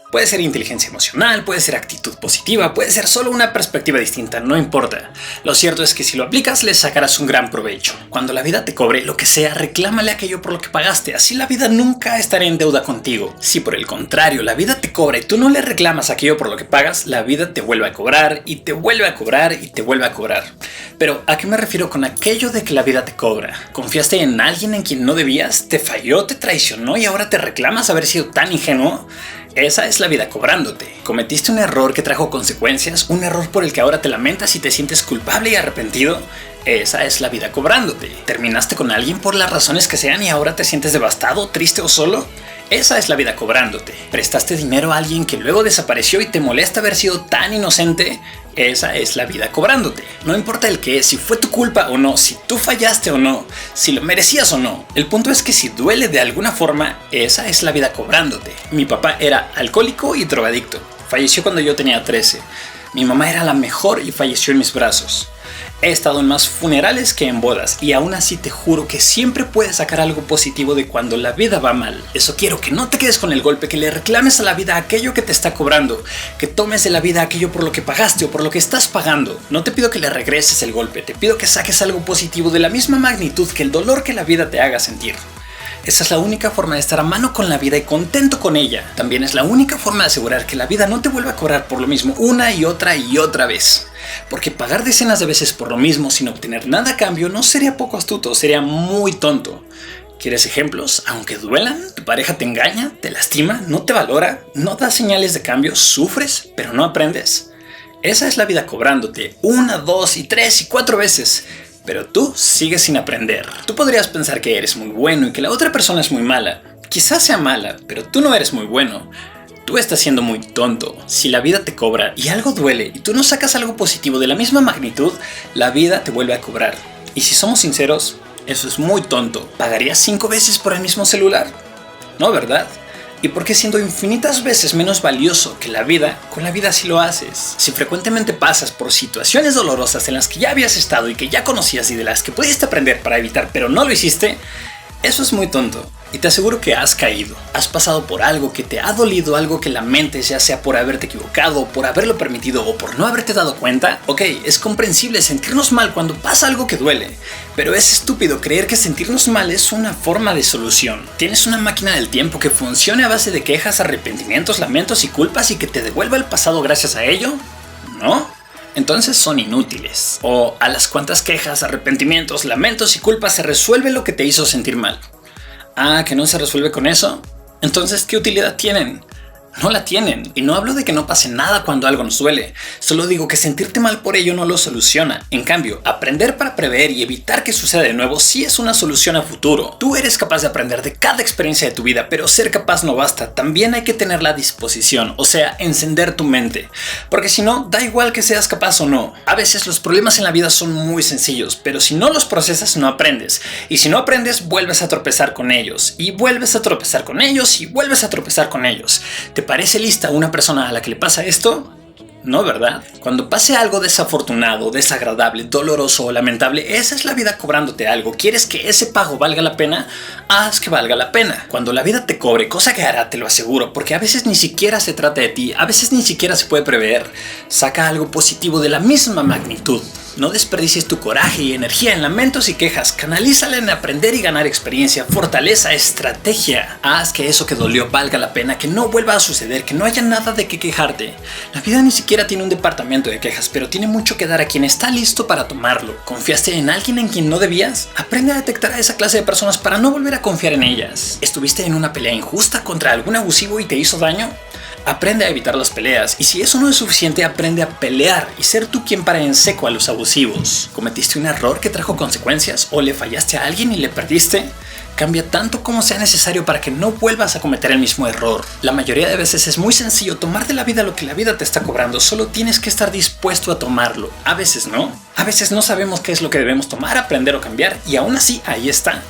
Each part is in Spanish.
Puede ser inteligencia emocional, puede ser actitud positiva, puede ser solo una perspectiva distinta, no importa. Lo cierto es que si lo aplicas, le sacarás un gran provecho. Cuando la vida te cobre lo que sea, reclámale aquello por lo que pagaste, así la vida nunca estará en deuda contigo. Si por el contrario la vida te cobra y tú no le reclamas aquello por lo que pagas, la vida te vuelve a cobrar y te vuelve a cobrar y te vuelve a cobrar. Pero ¿a qué me refiero con aquello de que la vida te cobra? ¿Confiaste en alguien en quien no debías? ¿Te falló, te traicionó y ahora te reclamas haber sido tan ingenuo? Esa es la vida cobrándote. Cometiste un error que trajo consecuencias, un error por el que ahora te lamentas y te sientes culpable y arrepentido. Esa es la vida cobrándote. ¿Terminaste con alguien por las razones que sean y ahora te sientes devastado, triste o solo? Esa es la vida cobrándote. ¿Prestaste dinero a alguien que luego desapareció y te molesta haber sido tan inocente? Esa es la vida cobrándote. No importa el qué, si fue tu culpa o no, si tú fallaste o no, si lo merecías o no. El punto es que si duele de alguna forma, esa es la vida cobrándote. Mi papá era alcohólico y drogadicto. Falleció cuando yo tenía 13. Mi mamá era la mejor y falleció en mis brazos. He estado en más funerales que en bodas y aún así te juro que siempre puedes sacar algo positivo de cuando la vida va mal. Eso quiero, que no te quedes con el golpe, que le reclames a la vida aquello que te está cobrando, que tomes de la vida aquello por lo que pagaste o por lo que estás pagando. No te pido que le regreses el golpe, te pido que saques algo positivo de la misma magnitud que el dolor que la vida te haga sentir. Esa es la única forma de estar a mano con la vida y contento con ella. También es la única forma de asegurar que la vida no te vuelva a cobrar por lo mismo una y otra vez. Porque pagar decenas de veces por lo mismo sin obtener nada a cambio no sería poco astuto, sería muy tonto. ¿Quieres ejemplos? Aunque duelan, tu pareja te engaña, te lastima, no te valora, no da señales de cambio, sufres, pero no aprendes. Esa es la vida cobrándote 1, 2, 3 y 4 veces. Pero tú sigues sin aprender. Tú podrías pensar que eres muy bueno y que la otra persona es muy mala. Quizás sea mala, pero tú no eres muy bueno. Tú estás siendo muy tonto. Si la vida te cobra y algo duele y tú no sacas algo positivo de la misma magnitud, la vida te vuelve a cobrar. Y si somos sinceros, eso es muy tonto. ¿Pagarías 5 veces por el mismo celular? No, ¿verdad? ¿Y por qué siendo infinitas veces menos valioso que la vida, con la vida sí lo haces? Si frecuentemente pasas por situaciones dolorosas en las que ya habías estado y que ya conocías y de las que pudiste aprender para evitar pero no lo hiciste, eso es muy tonto. Y te aseguro que has caído. Has pasado por algo que te ha dolido, algo que lamentes, ya sea por haberte equivocado, por haberlo permitido o por no haberte dado cuenta. Ok, es comprensible sentirnos mal cuando pasa algo que duele, pero es estúpido creer que sentirnos mal es una forma de solución. ¿Tienes una máquina del tiempo que funcione a base de quejas, arrepentimientos, lamentos y culpas y que te devuelva el pasado gracias a ello? ¿No? Entonces son inútiles. O a las cuantas quejas, arrepentimientos, lamentos y culpas se resuelve lo que te hizo sentir mal. Ah, ¿que no se resuelve con eso? Entonces, ¿qué utilidad tienen? No la tienen. Y no hablo de que no pase nada cuando algo nos duele. Solo digo que sentirte mal por ello no lo soluciona. En cambio, aprender para prever y evitar que suceda de nuevo sí es una solución a futuro. Tú eres capaz de aprender de cada experiencia de tu vida, pero ser capaz no basta. También hay que tener la disposición, o sea, encender tu mente. Porque si no, da igual que seas capaz o no. A veces los problemas en la vida son muy sencillos, pero si no los procesas no aprendes. Y si no aprendes, vuelves a tropezar con ellos. Y vuelves a tropezar con ellos y vuelves a tropezar con ellos. ¿Te parece lista una persona a la que le pasa esto? No, ¿verdad? Cuando pase algo desafortunado, desagradable, doloroso o lamentable, esa es la vida cobrándote algo. ¿Quieres que ese pago valga la pena? Haz que valga la pena. Cuando la vida te cobre, cosa que hará, te lo aseguro, porque a veces ni siquiera se trata de ti, a veces ni siquiera se puede prever. Saca algo positivo de la misma magnitud. No desperdicies tu coraje y energía en lamentos y quejas. Canalízala en aprender y ganar experiencia, fortaleza, estrategia. Haz que eso que dolió valga la pena, que no vuelva a suceder, que no haya nada de qué quejarte. La vida ni siquiera tiene un departamento de quejas, pero tiene mucho que dar a quien está listo para tomarlo. ¿Confiaste en alguien en quien no debías? Aprende a detectar a esa clase de personas para no volver a confiar en ellas. ¿Estuviste en una pelea injusta contra algún abusivo y te hizo daño? Aprende a evitar las peleas, y si eso no es suficiente, aprende a pelear y ser tú quien pare en seco a los abusivos. ¿Cometiste un error que trajo consecuencias o le fallaste a alguien y le perdiste? Cambia tanto como sea necesario para que no vuelvas a cometer el mismo error. La mayoría de veces es muy sencillo tomar de la vida lo que la vida te está cobrando, solo tienes que estar dispuesto a tomarlo. A veces no. A veces no sabemos qué es lo que debemos tomar, aprender o cambiar, y aún así ahí está.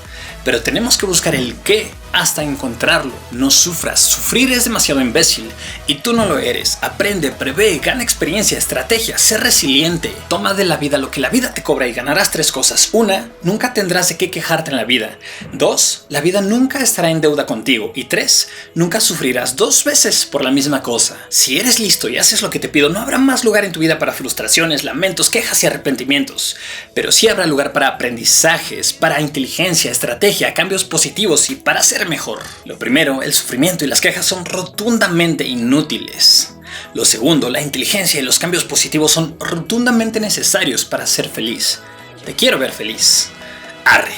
Pero tenemos que buscar el qué hasta encontrarlo. No sufras, sufrir es demasiado imbécil y tú no lo eres. Aprende, prevé, gana experiencia, estrategia, sé resiliente. Toma de la vida lo que la vida te cobra y ganarás 3 cosas. 1. Nunca tendrás de qué quejarte en la vida. 2. La vida nunca estará en deuda contigo. Y 3. Nunca sufrirás 2 veces por la misma cosa. Si eres listo y haces lo que te pido, no habrá más lugar en tu vida para frustraciones, lamentos, quejas y arrepentimientos. Pero sí habrá lugar para aprendizajes, para inteligencia, estrategia, cambios positivos y para ser mejor. Lo primero, el sufrimiento y las quejas son rotundamente inútiles. Lo segundo, la inteligencia y los cambios positivos son rotundamente necesarios para ser feliz. Te quiero ver feliz. Arre.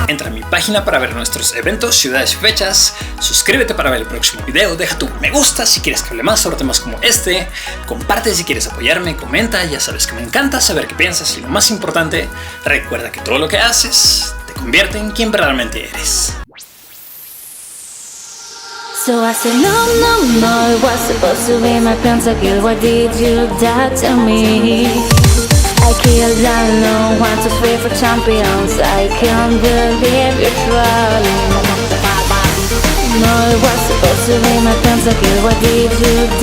Entra a mi página para ver nuestros eventos, ciudades y fechas. Suscríbete para ver el próximo video. Deja tu me gusta si quieres que hable más sobre temas como este. Comparte si quieres apoyarme. Comenta. Ya sabes que me encanta saber qué piensas. Y lo más importante, recuerda que todo lo que haces te convierte en quien verdaderamente eres. So I said no, it was supposed to be my pentakill. Why did you die to me? I killed alone, 1, 2, 3 for champions. I can't believe you're trying. No, it was supposed to be my pentakill. Why did you die?